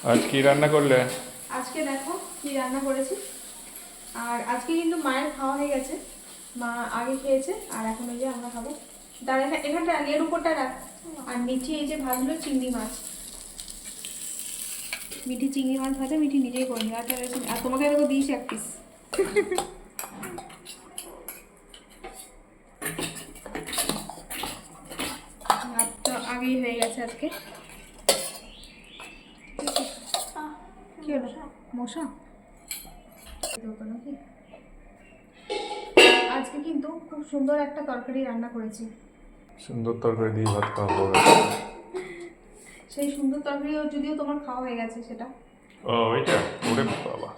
আজ কি রান্না করলে? আজকে দেখো কি রান্না করেছি। আর আজকে কিন্তু মায়ের খাওয়া হয়ে গেছে, মা আগে খেয়েছে আর এখন ওই যে আমরা খাবো। তার এখানটা এর উপরটা রাখ। আর নিচে এই যে ভাজলো চিংড়ি মাছ, মিঠি চিংড়ি মাছ ভাজা মিঠি নিজেই করে নি। আর তোমাকে দেখো দিয়েছি এক পিস। ভাতটা আগেই হয়ে গেছে আজকে। কি হলো মশা নাকি? আজকে কিন্তু খুব সুন্দর একটা তরকারি রান্না করেছি। সুন্দর তরকারি দিয়ে ভাত খাওয়া হবে। সেই সুন্দর তরকারি যদিও তোমার খাওয়া হয়ে গেছে সেটা। ও ওইটা ওরে বাবা,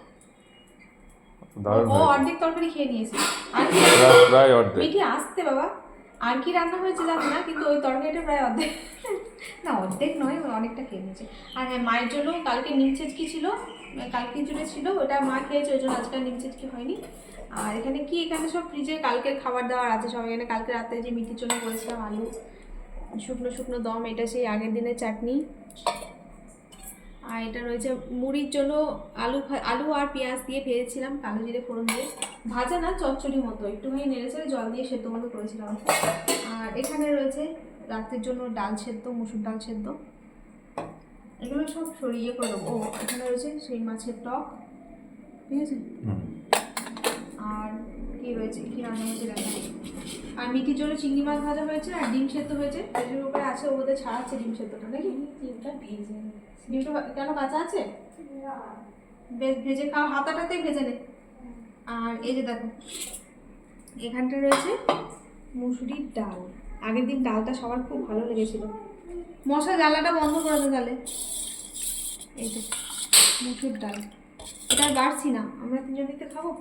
ও দারুণ অর্ধেক তরকারি খেয়ে নিয়েছে। আর কি প্রায় অর্ধেক। মিঠি আসতে বাবা, আর কি রান্না হয়েছে জানি না, কিন্তু ওই তরকারিটা প্রায় অর্ধেক, না অর্ধেক নয়, অনেকটা খেয়ে নিয়েছে। আর হ্যাঁ, মায়ের জন্য কালকে নিম ছেচকি ছিল, কালকে জুড়ে ছিল, ওটা মা খেয়েছে, ওই জন্য আজকাল নিম ছেচকি হয়নি। আর এখানে কি, এখানে সব ফ্রিজে কালকের খাবার দাবার আছে সব। এখানে কালকে রাতে যে মিঠির জন্য করেছিলাম আলু শুকনো শুকনো দম, এটা সেই আগের দিনের চাটনি। আর এটা রয়েছে মুড়ির জন্য আলু আর পেঁয়াজ দিয়ে ভেজেছিলাম, কালো জিরে ফোড়ন দিয়ে। ভাজা না, চচ্চড়ির মতো একটুখানি নেড়েছে, জল দিয়ে সেদ্ধ মতো করেছিলাম। আর এখানে রয়েছে রাতের জন্য ডাল সেদ্ধ, মুসুর ডাল সেদ্ধ। এগুলো সব সরিয়ে করে দেবো। এখানে রয়েছে সেই মাছের টক, ঠিক আছে। আর কি রয়েছে, কি রান্না হয়েছে দেখা। আর মিঠির জন্য চিংড়ি মাছ ভাজা হয়েছে আর ডিম সেদ্ধ হয়েছে। পেটের উপরে আছে, ও বোধহয় ছাড়াচ্ছে ডিম সেদ্ধটা নাকি। ডিমটা ভেজে, ডিমটা কেন কাঁচা আছে? বেশ ভেজে খাও, হাতাটাতেই ভেজে নে। আর এই যে দেখো এখানটা রয়েছে মুসুরির ডাল। আগের দিন ডালটা সবার খুব ভালো লেগেছিল। মশলা জ্বালাটা বন্ধ করে দে তাহলে। এই যে মুসুর ডাল, এটা আর বাড়ছি না, আমরা তিনজনেতে খাবো।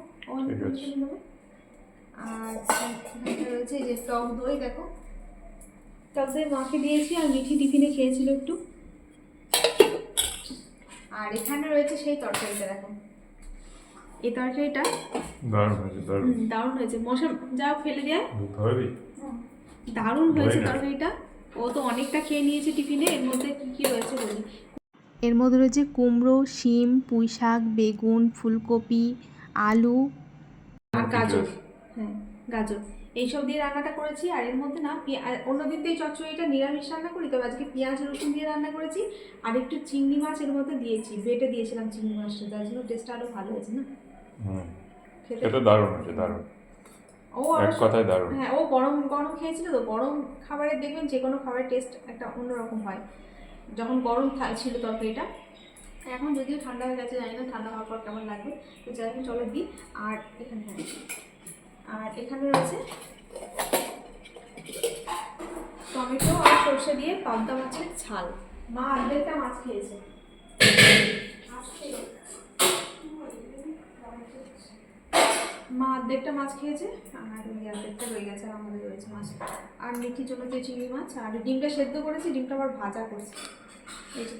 আর এখানটা রয়েছে এই যে টক দই, দেখো টক দই মাকে দিয়েছি আর মিঠি টিফিনে খেয়েছিল একটু। আর এখানে রয়েছে সেই তরকারিটা, দেখো এই তরকারিটা দারুণ হয়েছে। মশা যা ফেলে দেয়, দারুণ হয়েছে তরকারিটা। ও তো অনেকটা খেয়ে নিয়েছে টিফিনে। এর মধ্যে কি কি রয়েছে বলি। এর মধ্যে রয়েছে কুমড়ো, শিম, পুঁই শাক, বেগুন, ফুলকপি, আলু আর গাজর। হ্যাঁ গাজর, এইসব দিয়ে রান্নাটা করেছি। আর এর মধ্যে না অন্যদিন তো এই চচ্চড়িটা নিরামিষ রান্না করি, তবে আজকে পেঁয়াজ রসুন দিয়ে রান্না করেছি। আর একটু চিংড়ি মাছ এর মধ্যে দিয়েছি, বেটে দিয়েছিলাম চিংড়ি মাছটা, যার জন্য টেস্টটা আরো ভালো হয়েছে না। খেতে দারুণ হয়েছে, দারুণ। ও এক কথায় দারুণ। হ্যাঁ, ও গরম গরম খেয়েছিল তো। গরম খাবারের দেখবেন যে কোনো খাবারের টেস্ট একটা অন্যরকম হয় যখন গরম ছিল তরকারিটা। এখন যদিও ঠান্ডা হয়ে গেছে, জানি না ঠান্ডা হওয়ার পর কেমন লাগবে, তো যাই এখন চলে দিই। আর এখানে রয়েছে টমেটো আর সর্ষে দিয়ে পাবদা মাছের ঝাল। মা আর্ধেকটা মাছ খেয়েছে। মা অর্ধেকটা মাছ খেয়েছে আর ওই অর্ধেকটা রয়ে গেছে, আর আমাদের রয়েছে মাছ। আর মিঠির জন্য যে চিংড়ি মাছ, আর ডিমটা সেদ্ধ করেছি, ডিমটা আবার ভাজা করছি। এই যে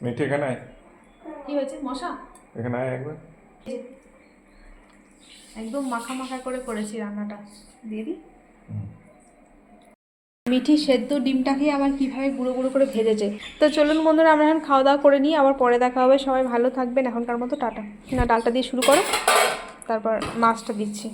মিঠি এখানে কি হয়েছে মশা, এখানে আয় একবার। একদম মাখা মাখা করে করেছি রান্নাটা, দিয়ে দিই। মিঠি সেদ্ধ ডিমটা খেয়ে আবার কীভাবে গুঁড়ো গুঁড়ো করে ভেজেছে। তো চলুন বন্ধুরা, আমরা এখন খাওয়া দাওয়া করে নিই, আবার পরে দেখা হবে। সবাই ভালো থাকবেন, এখনকার মতো টাটা। না, ডালটা দিয়ে শুরু করো, তারপর মাছটা দিচ্ছি।